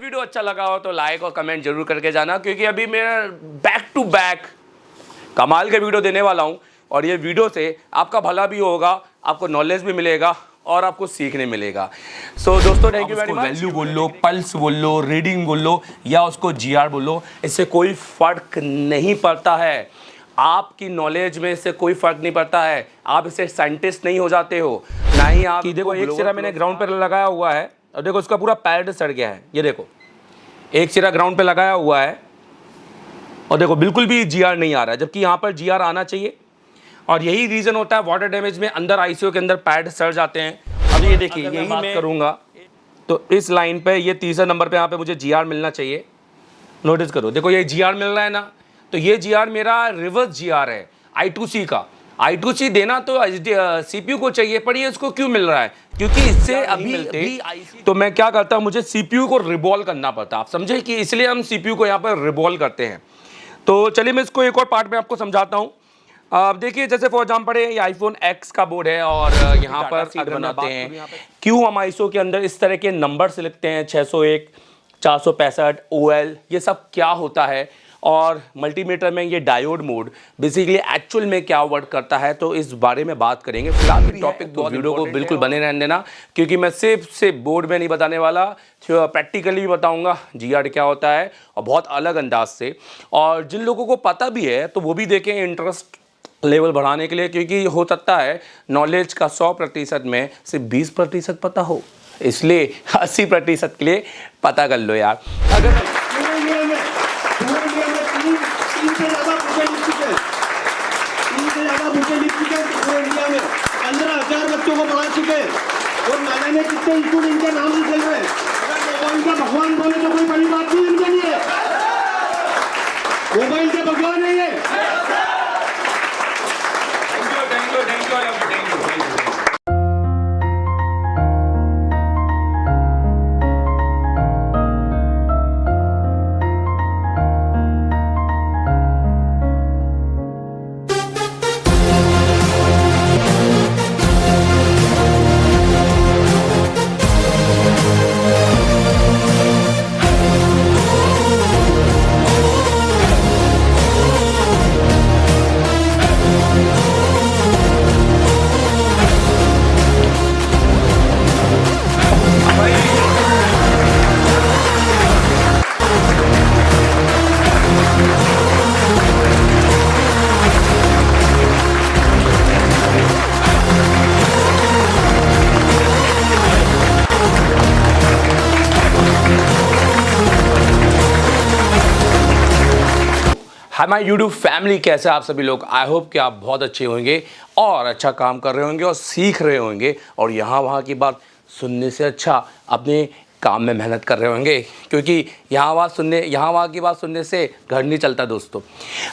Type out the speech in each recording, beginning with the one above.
Video अच्छा लगा हो तो लाइक और कमेंट जरूर करके जाना, क्योंकि अभी मेरा बैक टू बैक कमाल के वीडियो देने वाला हूं और ये वीडियो से आपका भला भी होगा, आपको नॉलेज भी मिलेगा और आपको सीखने मिलेगा। सो दोस्तों, thank you very much. Value बोल लो, पल्स बोल लो, रीडिंग बोल लो या उसको जीआर बोल लो, इससे कोई फर्क नहीं पड़ता है। आपकी नॉलेज में इससे कोई फर्क नहीं पड़ता है। आप इससे साइंटिस्ट नहीं हो जाते हो, ना ही आप। देखो, एक सिरा मैंने ग्राउंड पर लगाया हुआ है और देखो उसका पूरा पैड सड़ गया है। ये देखो, एक सिरा ग्राउंड पे लगाया हुआ है और देखो बिल्कुल भी जीआर नहीं आ रहा है, जबकि यहाँ पर जीआर आना चाहिए। और यही रीज़न होता है वाटर डैमेज में, अंदर आईसीयू के अंदर पैड सड़ जाते हैं। अब ये देखिए, यही मैं करूँगा तो इस लाइन पे ये तीसरा नंबर पे यहाँ पे मुझे जीआर मिलना चाहिए। नोटिस करो, देखो ये जीआर मिल रहा है ना, तो ये जीआर मेरा रिवर्स जीआर है I2C का। I2C देना तो CPU को चाहिए, पर ये इसको क्यों मिल रहा है? क्योंकि इससे अभी तो मैं क्या करता हूँ, मुझे CPU को रिबॉल्व करना पड़ता, आप समझे, कि इसलिए हम CPU को यहाँ पर रिबॉल्व करते हैं। तो चलिए मैं इसको एक और पार्ट में आपको समझाता हूँ। अब देखिए, जैसे फॉर एग्जाम्पल ये iPhone X का बोर्ड है और यहाँ पर अगर बनाते हैं, क्यों हम ISO के अंदर इस तरह के नंबर्स लिखते हैं 601, 465, OL, ये सब क्या होता है, और मल्टीमीटर में ये डायोड मोड बेसिकली एक्चुअल में क्या वर्क करता है, तो इस बारे में बात करेंगे। फिलहाल टॉपिक तो वीडियो को बिल्कुल बने रहने देना, क्योंकि मैं सिर्फ बोर्ड में नहीं बताने वाला, प्रैक्टिकली भी बताऊंगा जीआर क्या होता है और बहुत अलग अंदाज से। और जिन लोगों को पता भी है तो वो भी देखें इंटरेस्ट लेवल बढ़ाने के लिए, क्योंकि हो सकता है नॉलेज का 100% में सिर्फ 20% पता हो, इसलिए 80% के लिए पता कर लो यार। अगर बच्चों को पढ़ा चुके और मैंने में कितने स्कूल इनके नाम से चल रहे हैं। अगर मोबाइल का भगवान बोले तो कोई बड़ी बात नहीं इनके लिए। मोबाइल के भगवान है ये। हमारी यूट्यूब फैमिली, कैसे आप सभी लोग? आई होप कि आप बहुत अच्छे होंगे और अच्छा काम कर रहे होंगे और सीख रहे होंगे, और यहाँ वहाँ की बात सुनने से अच्छा अपने काम में मेहनत कर रहे होंगे, क्योंकि यहाँ वहाँ की बात सुनने से घर नहीं चलता दोस्तों।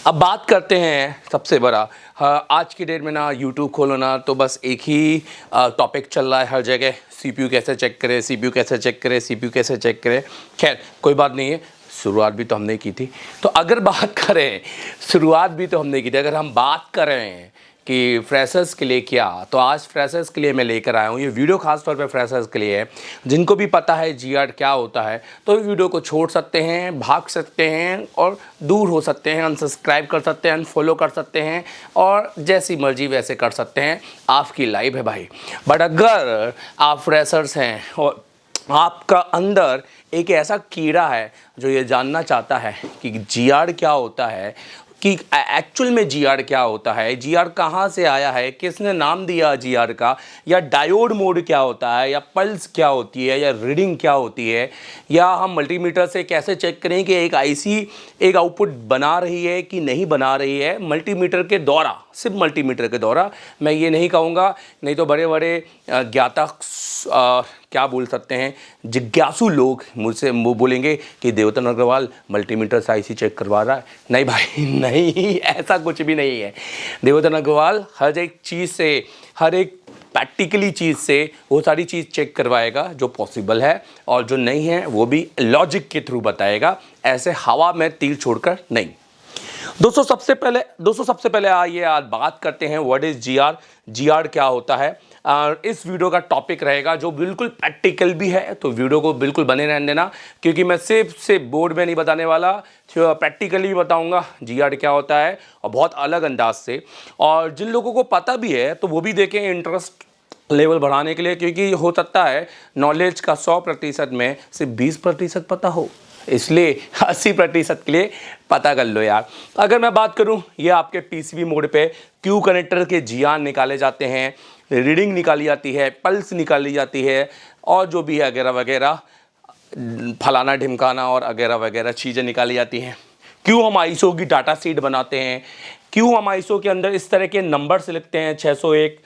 अब बात करते हैं सबसे बड़ा, आज की डेट में ना यूट्यूब खोलो ना तो बस एक ही टॉपिक चल रहा है हर जगह, CPU कैसे चेक करें, CPU कैसे चेक करें, CPU कैसे चेक करें। खैर कोई बात नहीं है, शुरुआत भी तो हमने की थी। तो अगर बात करें, शुरुआत भी तो हमने की थी, अगर हम बात करें कि फ्रेशर्स के लिए क्या, तो आज फ्रेशर्स के लिए मैं लेकर आया हूँ। ये वीडियो खास तौर पे फ्रेशर्स के लिए है। जिनको भी पता है जीआर क्या होता है तो वीडियो को छोड़ सकते हैं, भाग सकते हैं और दूर हो सकते हैं, अनसब्सक्राइब कर सकते हैं, अनफॉलो कर सकते हैं और जैसी मर्जी वैसे कर सकते हैं, आपकी लाइफ है भाई। बट अगर आप फ्रेशर्स हैं और आपका अंदर एक ऐसा कीड़ा है जो ये जानना चाहता है कि जीआर क्या होता है, कि एक्चुअल में जीआर क्या होता है, जीआर कहाँ से आया है, किसने नाम दिया जीआर का, या डायोड मोड क्या होता है, या पल्स क्या होती है, या रीडिंग क्या होती है, या हम मल्टीमीटर से कैसे चेक करें कि एक आईसी एक आउटपुट बना रही है कि नहीं बना रही है, मल्टीमीटर के द्वारा, सिर्फ मल्टीमीटर के द्वारा। मैं ये नहीं कहूँगा, नहीं तो बड़े बड़े ज्ञाता क्या बोल सकते हैं, जिज्ञासु लोग मुझसे वो बोलेंगे कि देवतन अग्रवाल मल्टीमीटर से आईसी चेक करवा रहा है। नहीं भाई, नहीं, ऐसा कुछ भी नहीं है। देवतन अग्रवाल हर एक चीज़ से, हर एक प्रैक्टिकली चीज़ से वो सारी चीज़ चेक करवाएगा जो पॉसिबल है, और जो नहीं है वो भी लॉजिक के थ्रू बताएगा, ऐसे हवा में तीर छोड़कर नहीं। दोस्तों सबसे पहले आइए आज बात करते हैं व्हाट इज़ जीआर, जीआर क्या होता है। इस वीडियो का टॉपिक रहेगा जो बिल्कुल प्रैक्टिकल भी है, तो वीडियो को बिल्कुल बने रहने देना, क्योंकि मैं सिर्फ बोर्ड में नहीं बताने वाला, प्रैक्टिकली भी बताऊंगा जीआर क्या होता है, और बहुत अलग अंदाज से। और जिन लोगों को पता भी है तो वो भी देखें इंटरेस्ट लेवल बढ़ाने के लिए, क्योंकि हो सकता है नॉलेज का 100% में सिर्फ 20% पता हो, इसलिए 80% के लिए पता कर लो यार। अगर मैं बात करूं, ये आपके पीसीबी मोड पे क्यू कनेक्टर के जीआर निकाले जाते हैं, रीडिंग निकाली जाती है, पल्स निकाली जाती है, और जो भी है वगैरह वगैरह, फलाना ढिमकाना और वगैरह वगैरह चीज़ें निकाली जाती हैं। क्यों हम आईएसओ की डाटा शीट बनाते हैं, क्यों हम आईएसओ के अंदर इस तरह के नंबर से लिखते हैं 601,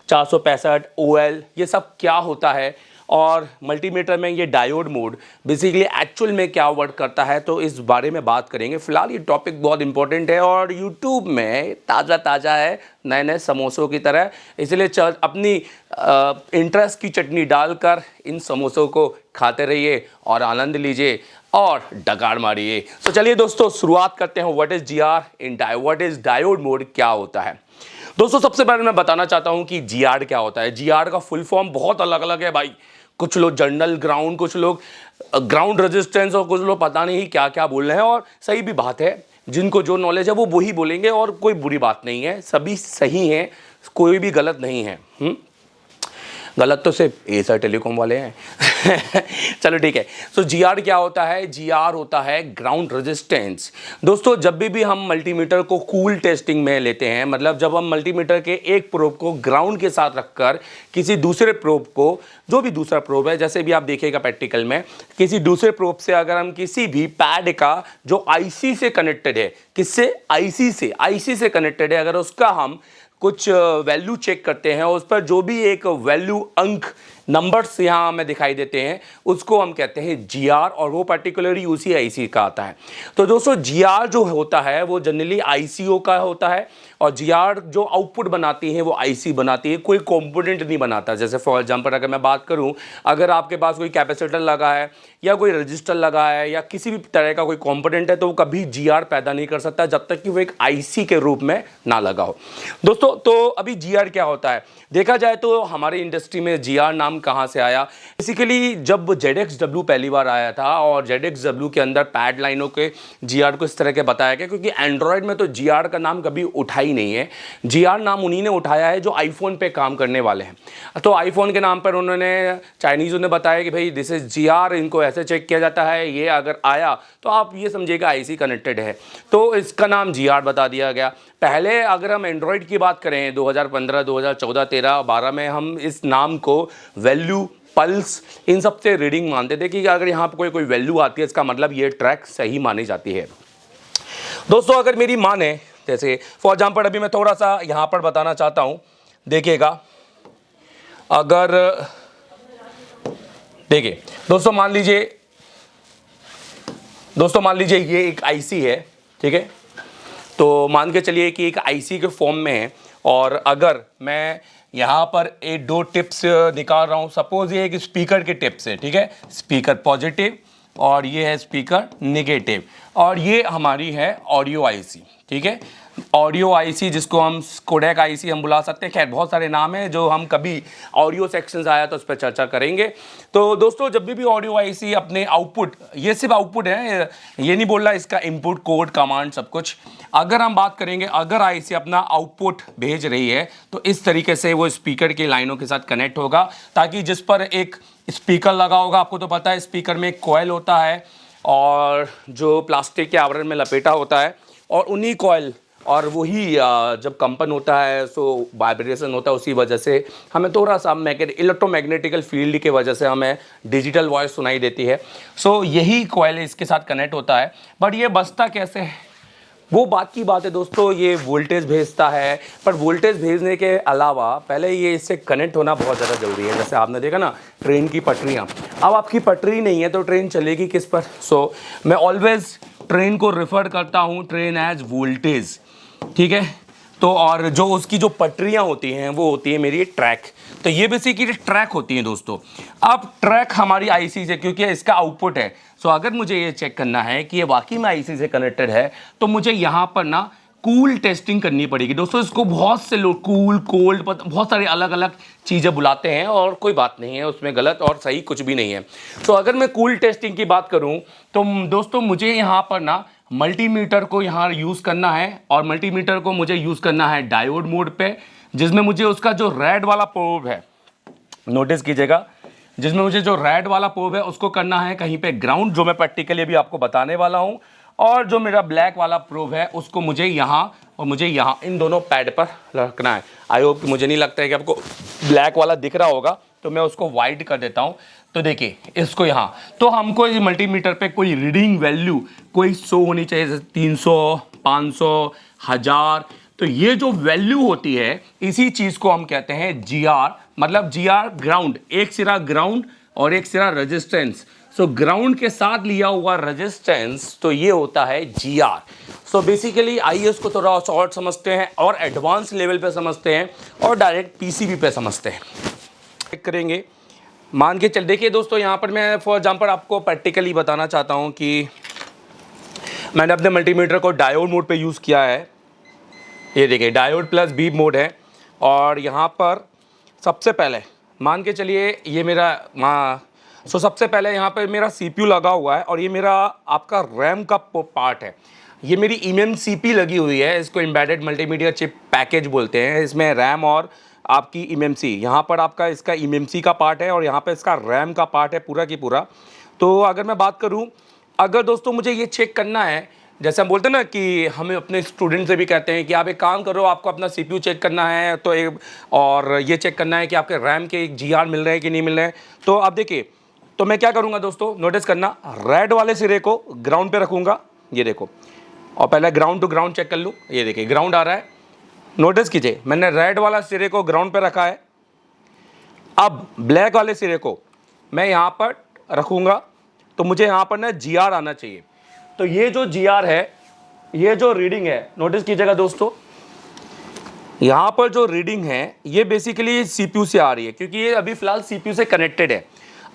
465 OL, ये सब क्या होता है, और मल्टीमीटर में ये डायोड मोड बेसिकली एक्चुअल में क्या वर्क करता है, तो इस बारे में बात करेंगे। फिलहाल ये टॉपिक बहुत इंपॉर्टेंट है और यूट्यूब में ताज़ा है, नए नए समोसों की तरह, इसलिए अपनी इंटरेस्ट की चटनी डालकर इन समोसों को खाते रहिए और आनंद लीजिए और डगाड़ मारिए। तो चलिए दोस्तों, शुरुआत करते हैं। What is GR in what is diode mode, क्या होता है दोस्तों। सबसे पहले मैं बताना चाहता हूं कि जीआर क्या होता है। जीआर का फुल फॉर्म बहुत अलग अलग है भाई, कुछ लोग जनरल ग्राउंड, कुछ लोग ग्राउंड रेजिस्टेंस, और कुछ लोग पता नहीं क्या क्या बोल रहे हैं, और सही भी बात है, जिनको जो नॉलेज है वो वही बोलेंगे, और कोई बुरी बात नहीं है, सभी सही हैं, कोई भी गलत नहीं है। गलत तो सिर्फ एसर टेलीकॉम वाले हैं चलो ठीक है। सो जीआर क्या होता है? जीआर होता है ग्राउंड रेजिस्टेंस। दोस्तों, जब भी हम मल्टीमीटर को कूल टेस्टिंग में लेते हैं, मतलब जब हम मल्टीमीटर के एक प्रोब को ग्राउंड के साथ रखकर किसी दूसरे प्रोब को, जो भी दूसरा प्रोब है, जैसे भी आप देखिएगा प्रैक्टिकल में, किसी दूसरे प्रोब से अगर हम किसी भी पैड का जो आईसी से कनेक्टेड है, किससे? आईसी से कनेक्टेड है, अगर उसका हम कुछ वैल्यू चेक करते हैं, उस पर जो भी एक वैल्यू, अंक, नंबर्स यहाँ हमें दिखाई देते हैं, उसको हम कहते हैं जीआर, और वो पर्टिकुलरली उसी आईसी का आता है। तो दोस्तों, जीआर जो होता है वो जनरली आईसीओ का होता है, और जीआर जो आउटपुट बनाती है वो आईसी बनाती है, कोई कंपोनेंट नहीं बनाता। जैसे फॉर एग्जांपल अगर मैं बात करूं, अगर आपके पास कोई कैपेसिटर लगा है या कोई रजिस्टर लगा है या किसी भी तरह का कोई कंपोनेंट है, तो वो कभी जीआर पैदा नहीं कर सकता जब तक कि वो एक आईसी के रूप में ना लगा हो। दोस्तों, तो अभी जीआर क्या होता है देखा जाए तो हमारी इंडस्ट्री में जीआर नाम कहाँ से आया? बेसिकली जब ZXW पहली बार आया था, और ZXW के अंदर पैड लाइनों के जीआर को इस तरह के बताया गया, क्योंकि एंड्रॉयड में तो जीआर का नाम कभी उठा ही नहीं है। जीआर नाम उन्हीं ने उठाया है जो आईफोन पे काम करने वाले हैं। तो आईफोन के नाम पर उन्होंने, चाइनीज़ों ने बताया कि भाई दिस इज जीआर, इनको ऐसे चेक किया जाता है, ये अगर आया तो आप ये समझिएगा आईसी कनेक्टेड है, तो इसका नाम जीआर बता दिया गया। पहले अगर हम एंड्रॉयड की बात करें 2015, 2014, 13, 12 में हम इस नाम को वैल्यू, पल्स, इन सब से रीडिंग मानते थे कि अगर यहाँ पर कोई वैल्यू आती है, इसका मतलब ये ट्रैक सही मानी जाती है। दोस्तों, अगर मेरी माने, जैसे फॉर एग्जाम्पल अभी मैं थोड़ा सा यहाँ पर बताना चाहता हूँ, देखिएगा, अगर देखिए दोस्तों, मान लीजिए ये एक आईसी है, ठीक है, तो मान के चलिए कि एक आईसी के फॉर्म में है, और अगर मैं यहाँ पर एक दो टिप्स निकाल रहा हूँ, सपोज ये एक स्पीकर के टिप्स है, ठीक है, स्पीकर पॉजिटिव और ये है स्पीकर नेगेटिव, और ये हमारी है ऑडियो आईसी, ठीक है, ऑडियो आईसी, जिसको हम कोडेक आईसी हम बुला सकते हैं। खैर बहुत सारे नाम हैं, जो हम कभी ऑडियो सेक्शंस आया तो उस पर चर्चा करेंगे। तो दोस्तों, जब भी ऑडियो आईसी अपने आउटपुट, ये सिर्फ आउटपुट है, ये नहीं बोल रहा इसका इनपुट, कोड, कमांड सब कुछ, अगर हम बात करेंगे, अगर आईसी अपना आउटपुट भेज रही है तो इस तरीके से वो स्पीकर की लाइनों के साथ कनेक्ट होगा, ताकि जिस पर एक स्पीकर लगा होगा, आपको तो पता है स्पीकर में एक कॉइल होता है और जो प्लास्टिक के आवरण में लपेटा होता है, और उन्हीं कॉइल और वही जब कंपन होता है सो वाइब्रेशन होता है, उसी वजह से हमें थोड़ा सा इलेक्ट्रोमैग्नेटिकल फील्ड की वजह से हमें डिजिटल वॉइस सुनाई देती है। सो यही कॉइल इसके साथ कनेक्ट होता है। बट ये बजता कैसे है वो बात की बात है दोस्तों। ये वोल्टेज भेजता है, पर वोल्टेज भेजने के अलावा पहले ये इससे कनेक्ट होना बहुत ज़्यादा ज़रूरी है। जैसे आपने देखा ना ट्रेन की पटरियाँ, अब आपकी पटरी नहीं है तो ट्रेन चलेगी किस पर। सो मैं ऑलवेज ट्रेन को रेफर करता हूँ ट्रेन एज वोल्टेज, ठीक है। तो और जो उसकी जो पटरियाँ होती हैं वो होती है मेरी ट्रैक। तो ये बेसिकली ट्रैक होती हैं दोस्तों। अब ट्रैक हमारी आईसी से, क्योंकि इसका आउटपुट है, सो अगर मुझे ये चेक करना है कि ये वाकई में आईसी से कनेक्टेड है तो मुझे यहाँ पर ना कूल टेस्टिंग करनी पड़ेगी दोस्तों। इसको बहुत से लोग कूल, कोल्ड, बहुत सारे अलग अलग चीज़ें बुलाते हैं और कोई बात नहीं है उसमें, गलत और सही कुछ भी नहीं है। तो अगर मैं कूल टेस्टिंग की बात करूं तो दोस्तों मुझे यहाँ पर ना मल्टीमीटर को यहाँ यूज़ करना है, और मल्टीमीटर को मुझे यूज़ करना है डायोड मोड पे, जिसमें मुझे उसका जो रेड वाला प्रोब है, नोटिस कीजिएगा, जिसमें मुझे जो रेड वाला प्रोब है उसको करना है कहीं पे ग्राउंड, जो मैं प्रैक्टिकली अभी आपको बताने वाला हूँ। और जो मेरा ब्लैक वाला प्रोब है उसको मुझे यहाँ और मुझे यहाँ, इन दोनों पैड पर रखना है। आई होप कि, मुझे नहीं लगता है कि आपको ब्लैक वाला दिख रहा होगा, तो मैं उसको वाइट कर देता हूँ। तो देखिए इसको यहाँ, तो हमको इस मल्टीमीटर पे कोई रीडिंग वैल्यू कोई शो होनी चाहिए, जैसे 300, 500, 1000। तो ये जो वैल्यू होती है इसी चीज़ को हम कहते हैं GR, मतलब GR ग्राउंड, एक सिरा ग्राउंड और एक सिरा रेजिस्टेंस। सो ग्राउंड के साथ लिया हुआ रेजिस्टेंस, तो ये होता है GR। सो बेसिकली आइए इसको थोड़ा शॉर्ट समझते हैं और एडवांस लेवल पे समझते हैं और डायरेक्ट PCB पे समझते हैं। चेक करेंगे, मान के चल, देखिए दोस्तों यहाँ पर मैं फॉर एग्जाम्पल आपको प्रैक्टिकली बताना चाहता हूँ कि मैंने अपने मल्टीमीटर को डायोड मोड पे यूज़ किया है। ये देखिए डायोड प्लस बीप मोड है, और यहाँ पर सबसे पहले मान के चलिए ये मेरा सबसे पहले यहाँ पर मेरा CPU लगा हुआ है, और ये मेरा आपका रैम का पार्ट है। ये मेरी eMMC लगी हुई है, इसको एम्बेडेड मल्टीमीडिया चिप पैकेज बोलते हैं। इसमें रैम और आपकी eMMC, यहाँ पर आपका इसका eMMC का पार्ट है और यहाँ पर इसका रैम का पार्ट है पूरा की पूरा। तो अगर मैं बात करूँ, अगर दोस्तों मुझे ये चेक करना है, जैसे हम बोलते हैं ना कि हमें अपने स्टूडेंट से भी कहते हैं कि आप एक काम करो, आपको अपना CPU चेक करना है तो और ये चेक करना है कि आपके रैम के GR मिल रहे हैं कि नहीं मिल रहे हैं। तो आप देखिए, तो मैं क्या करूँगा दोस्तों, नोटिस करना, रेड वाले सिरे को ग्राउंड पे रखूँगा, ये देखो, और पहले ग्राउंड टू ग्राउंड चेक कर लूँ। ये देखिए ग्राउंड आ रहा है, नोटिस कीजिए मैंने रेड वाला सिरे को ग्राउंड पे रखा है। अब ब्लैक वाले सिरे को मैं यहाँ पर रखूँगा, तो मुझे यहाँ पर ना GR आना चाहिए। तो ये जो GR है, ये जो रीडिंग है, नोटिस कीजिएगा दोस्तों, यहाँ पर जो रीडिंग है ये बेसिकली CPU से आ रही है, क्योंकि ये अभी फ़िलहाल CPU से कनेक्टेड है।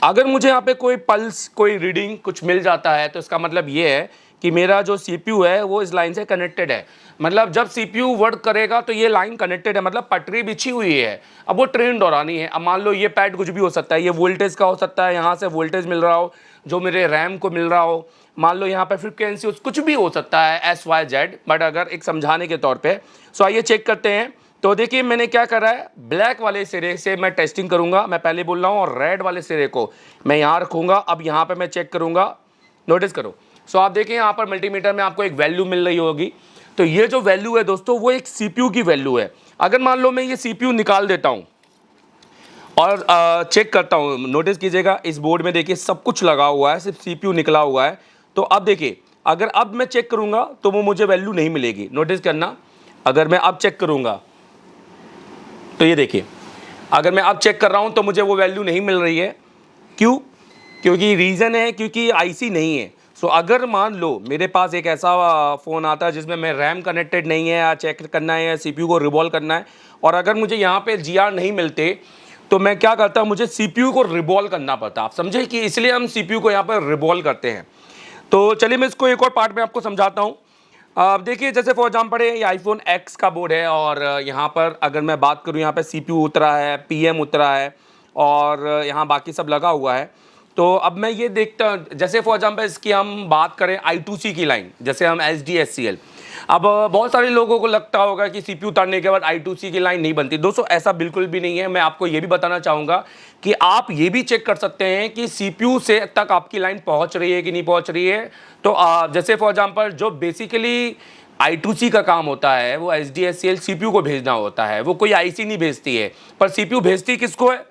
अगर मुझे यहाँ पे कोई पल्स, कोई रीडिंग कुछ मिल जाता है, तो इसका मतलब ये है कि मेरा जो CPU है वो इस लाइन से कनेक्टेड है। मतलब जब CPU वर्क करेगा तो ये लाइन कनेक्टेड है, मतलब पटरी बिछी हुई है। अब वो ट्रेन दौरानी है। अब मान लो ये पैड कुछ भी हो सकता है, ये वोल्टेज का हो सकता है, यहाँ से वोल्टेज मिल रहा हो जो मेरे रैम को मिल रहा हो, मान लो यहाँ पे फ्रिक्वेंसी कुछ भी हो सकता है, SYZ, बट अगर एक समझाने के तौर पे। सो आइए चेक करते हैं। तो देखिए मैंने क्या करा है, ब्लैक वाले सिरे से मैं टेस्टिंग करूँगा, मैं पहले बोल रहा हूँ, और रेड वाले सिरे को मैं यहाँ रखूँगा। अब यहाँ पर मैं चेक करूँगा, नोटिस करो। सो आप देखिए यहाँ पर मल्टीमीटर में आपको एक वैल्यू मिल रही होगी। तो ये जो वैल्यू है दोस्तों वो एक CPU की वैल्यू है। अगर मान लो मैं ये CPU निकाल देता हूँ और चेक करता हूँ, नोटिस कीजिएगा इस बोर्ड में देखिए सब कुछ लगा हुआ है, सिर्फ CPU निकला हुआ है। तो अब देखिए, अगर अब मैं चेक करूँगा तो वो मुझे वैल्यू नहीं मिलेगी। नोटिस करना, अगर मैं अब चेक करूँगा तो ये देखिए, अगर मैं अब चेक कर रहा हूँ तो मुझे वो वैल्यू नहीं मिल रही है। क्यों? क्योंकि रीज़न है क्योंकि IC नहीं है। सो अगर मान लो मेरे पास एक ऐसा फ़ोन आता है जिसमें मैं रैम कनेक्टेड नहीं है, या चेक करना है या CPU को रिवॉल्व करना है, और अगर मुझे यहाँ पे GR नहीं मिलते, तो मैं क्या करता, मुझे CPU को रिवॉल्व करना पड़ता। आप समझे कि इसलिए हम CPU को यहाँ पर रिवॉल्व करते हैं। तो चलिए मैं इसको एक और पार्ट में आपको समझाता हूँ। अब देखिए, जैसे फॉर एग्जाम्पल ये iPhone X का बोर्ड है, और यहाँ पर अगर मैं बात करूँ, यहाँ पर CPU उतरा है, PM उतरा है, और यहाँ बाकी सब लगा हुआ है। तो अब मैं ये देखता, जैसे फॉर एग्जाम्पल इसकी हम बात करें I2C की लाइन, जैसे हम SDSCL, अब बहुत सारे लोगों को लगता होगा कि CPU उतारने के बाद I2C की लाइन नहीं बनती। दोस्तों ऐसा बिल्कुल भी नहीं है। मैं आपको ये भी बताना चाहूँगा कि आप ये भी चेक कर सकते हैं कि CPU से तक आपकी लाइन पहुँच रही है कि नहीं पहुँच रही है। तो जैसे फॉर एग्जाम्पल जो बेसिकली I2C का काम होता है वो SDSCL CPU को भेजना होता है, वो कोई IC नहीं भेजती है। पर CPU भेजती किसको है?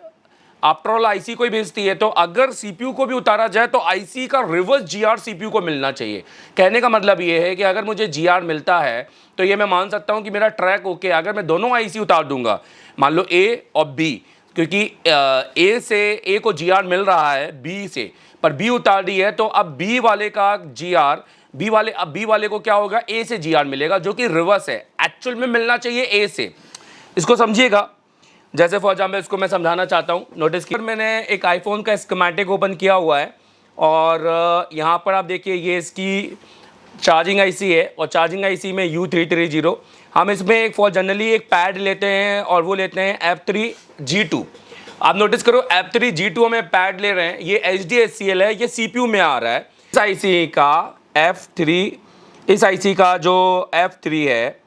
आफ्टर ऑल IC को ही भेजती है। तो अगर CPU को भी उतारा जाए तो IC का रिवर्स GR CPU को मिलना चाहिए। कहने का मतलब ये है कि अगर मुझे GR मिलता है तो ये मैं मान सकता हूँ कि मेरा ट्रैक ओके। अगर मैं दोनों IC उतार दूंगा, मान लो A और B, क्योंकि A से A को GR मिल रहा है B से, पर B उतार दी है, तो अब B वाले का GR अब B वाले को क्या होगा, A से GR मिलेगा, जो कि रिवर्स है। एक्चुअल में मिलना चाहिए A से। इसको समझिएगा। जैसे फॉर एग्जाम्पल इसको मैं समझाना चाहता हूँ। नोटिस कि मैंने एक iPhone का स्कीमेटिक ओपन किया हुआ है, और यहाँ पर आप देखिए ये इसकी चार्जिंग आईसी है और चार्जिंग आईसी में U330। हम इसमें एक फॉर जनरली एक पैड लेते हैं और वो लेते हैं F3G2। आप नोटिस करो F3G2 हमें पैड ले रहे हैं, ये HDHCL है, ये CPU में आ रहा है। इस आईसी का इस आईसी का जो F3 है,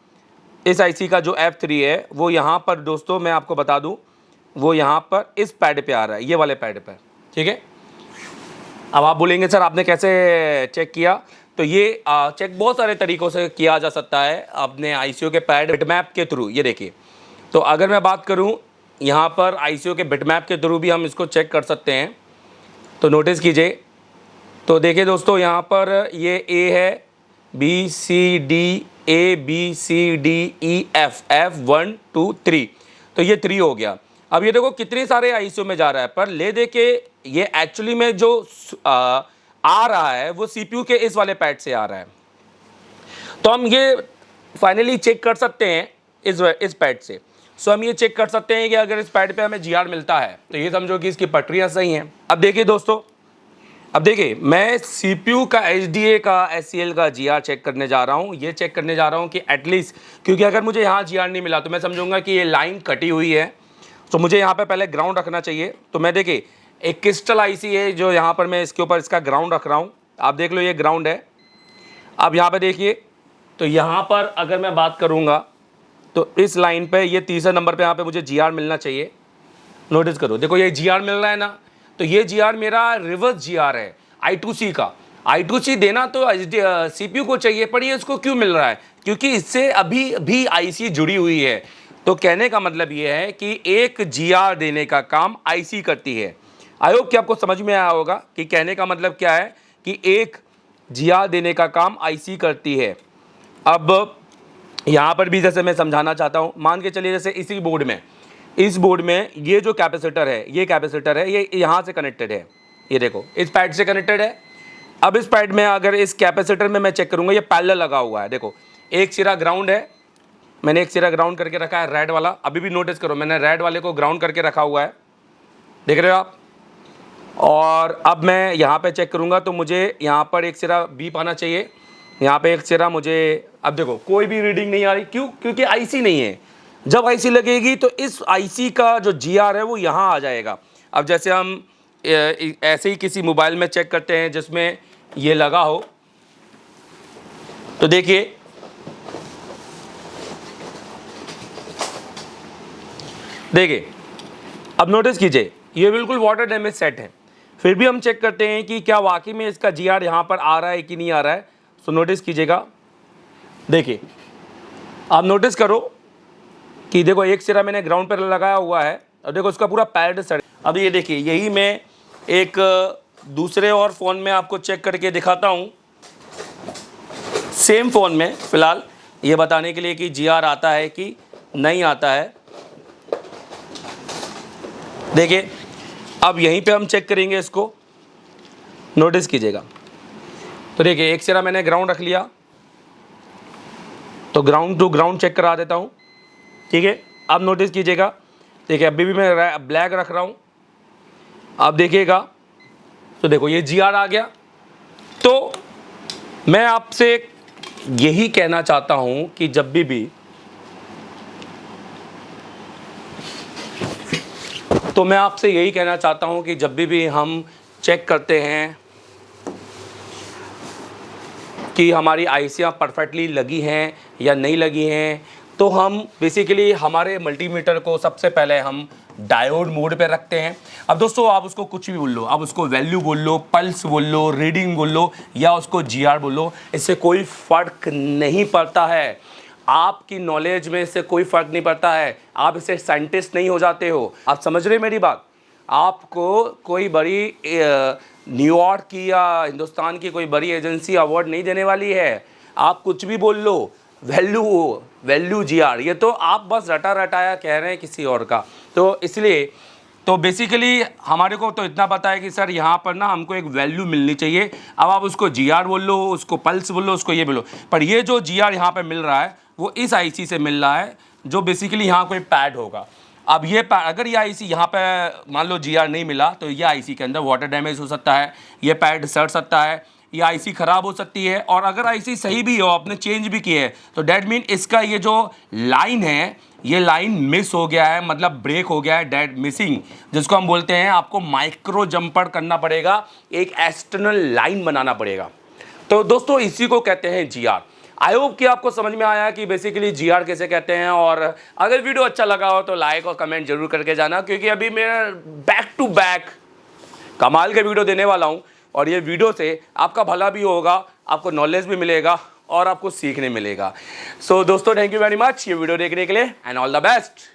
इस आईसी का जो F3 है वो यहाँ पर दोस्तों मैं आपको बता दूँ, वो यहाँ पर इस पैड पे आ रहा है, ये वाले पैड पर, ठीक है। अब आप बोलेंगे सर आपने कैसे चेक किया, तो ये चेक बहुत सारे तरीक़ों से किया जा सकता है अपने आईसीओ के पैड बिटमैप के थ्रू। ये देखिए, तो अगर मैं बात करूं यहाँ पर आईसीओ के बिटमैप के थ्रू भी हम इसको चेक कर सकते हैं। तो नोटिस कीजिए, तो देखिए दोस्तों यहाँ पर ये ए है, BCD ABCDEF F1 2 3, तो ये 3 हो गया। अब ये देखो कितने सारे आईसीओ में जा रहा है, पर ले दे के ये एक्चुअली में जो आ रहा है वो CPU के इस वाले पैड से आ रहा है। तो हम ये फाइनली चेक कर सकते हैं इस पैड से। सो हम ये चेक कर सकते हैं कि अगर इस पैड पे हमें GR मिलता है तो ये समझो कि इसकी पटरियाँ सही हैं। अब देखिए दोस्तों, अब देखिए मैं CPU का HDA का SCL का GR चेक करने जा रहा हूँ। ये चेक करने जा रहा हूँ कि एटलीस्ट, क्योंकि अगर मुझे यहाँ GR नहीं मिला तो मैं समझूंगा कि ये लाइन कटी हुई है, तो मुझे यहाँ पे पहले ग्राउंड रखना चाहिए। तो मैं देखिए एक क्रिस्टल आईसी है जो यहाँ पर मैं इसके ऊपर इसका ग्राउंड रख रहा हूँ। आप देख लो ये ग्राउंड है। अब यहाँ पे देखिए, तो यहाँ पर अगर मैं बात करूँगा तो इस लाइन पे ये तीसरे नंबर पे यहाँ पे मुझे GR मिलना चाहिए। नोटिस करो, देखो ये GR मिल रहा है ना, तो ये GR मेरा रिवर्स GR है I2C का। I2C देना तो CPU को चाहिए, पर ये इसको क्यों मिल रहा है? क्योंकि इससे अभी भी IC जुड़ी हुई है। तो कहने का मतलब ये है कि एक GR देने का काम IC करती है। आई होप कि आपको समझ में आया होगा कि कहने का मतलब क्या है कि एक GR देने का काम IC करती है। अब यहाँ पर भी जैसे मैं समझाना चाहता हूँ, मान के चलिए जैसे इसी बोर्ड में, इस बोर्ड में ये जो कैपेसिटर है, ये कैपेसिटर है, ये यहाँ से कनेक्टेड है। ये देखो इस पैड से कनेक्टेड है। अब इस पैड में अगर इस कैपेसिटर में मैं चेक करूँगा, ये पैरेलल लगा हुआ है। देखो एक सिरा ग्राउंड है, मैंने एक सिरा ग्राउंड करके रखा है रेड वाला। अभी भी नोटिस करो मैंने रेड वाले को ग्राउंड करके रखा हुआ है, देख रहे हो आप। और अब मैं यहाँ पे चेक करूँगा तो मुझे यहाँ पर एक सिरा बीप आना चाहिए, यहाँ पे एक सिरा मुझे, अब देखो कोई भी रीडिंग नहीं आ रही। क्यों? क्योंकि आईसी नहीं है। जब आईसी लगेगी तो इस आईसी का जो GR है वो यहाँ आ जाएगा। अब जैसे हम ऐसे ही किसी मोबाइल में चेक करते हैं जिसमें ये लगा हो, तो देखिए अब नोटिस कीजिए ये बिल्कुल वाटर डैमेज सेट है, फिर भी हम चेक करते हैं कि क्या वाकई में इसका GR यहाँ पर आ रहा है कि नहीं आ रहा है। सो नोटिस कीजिएगा, देखिए आप नोटिस करो कि देखो एक सिरा मैंने ग्राउंड पर लगाया हुआ है और देखो उसका पूरा पैड सड़। अब ये देखिए यही मैं एक दूसरे और फ़ोन में आपको चेक करके दिखाता हूँ, सेम फ़ोन में फ़िलहाल, ये बताने के लिए कि GR आता है कि नहीं आता है। देखिए अब यहीं पे हम चेक करेंगे इसको, नोटिस कीजिएगा। तो देखिए एक सिरा मैंने ग्राउंड रख लिया, तो ग्राउंड टू ग्राउंड चेक करा देता हूँ, ठीक है। अब नोटिस कीजिएगा, देखिए अभी भी मैं ब्लैक रख रहा हूँ। आप देखिएगा तो देखो ये GR आ गया। तो मैं आपसे यही कहना चाहता हूँ कि जब भी तो मैं आपसे यही कहना चाहता हूँ कि जब भी हम चेक करते हैं कि हमारी आईसियाँ परफेक्टली लगी हैं या नहीं लगी हैं, तो हम बेसिकली हमारे मल्टीमीटर को सबसे पहले हम डायोड मोड पे रखते हैं। अब दोस्तों आप उसको कुछ भी बोल लो, आप उसको वैल्यू बोल लो, पल्स बोल लो, रीडिंग बोल लो या उसको GR बोल लो, इससे कोई फ़र्क नहीं पड़ता है। आपकी नॉलेज में इससे कोई फ़र्क नहीं पड़ता है। आप इससे साइंटिस्ट नहीं हो जाते हो। आप समझ रहे मेरी बात? आपको कोई बड़ी न्यूयॉर्क की या हिंदुस्तान की कोई बड़ी एजेंसी अवार्ड नहीं देने वाली है। आप कुछ भी बोल लो, वैल्यू GR, ये तो आप बस रटा रटाया कह रहे हैं किसी और का। तो इसलिए तो बेसिकली हमारे को तो इतना पता है कि सर यहाँ पर ना हमको एक वैल्यू मिलनी चाहिए। अब आप उसको GR बोल लो, उसको पल्स बोल लो, उसको ये बोलो, पर ये जो GR यहाँ पे मिल रहा है वो इस IC से मिल रहा है जो बेसिकली यहाँ कोई पैड होगा। अब ये अगर ये IC यहाँ पे मान लो GR नहीं मिला तो ये IC के अंदर वाटर डैमेज हो सकता है, ये पैड सड़ सकता है, ये आईसी ख़राब हो सकती है, और अगर आईसी सही भी हो, आपने चेंज भी की है, तो डैट मीन इसका ये जो लाइन है, ये लाइन मिस हो गया है, मतलब ब्रेक हो गया है, डेड मिसिंग, जिसको हम बोलते हैं आपको माइक्रो जंपर करना पड़ेगा, एक एक्सटर्नल लाइन बनाना पड़ेगा। तो दोस्तों इसी को कहते हैं जीआर। आई होप कि आपको समझ में आया कि बेसिकली जीआर कैसे कहते हैं। और अगर वीडियो अच्छा लगा हो तो लाइक और कमेंट जरूर करके जाना, क्योंकि अभी मेरा बैक टू बैक कमाल के वीडियो देने वाला हूँ, और ये वीडियो से आपका भला भी होगा, आपको नॉलेज भी मिलेगा और आपको सीखने मिलेगा। सो दोस्तों थैंक यू वेरी मच ये वीडियो देखने के लिए, एंड ऑल द बेस्ट।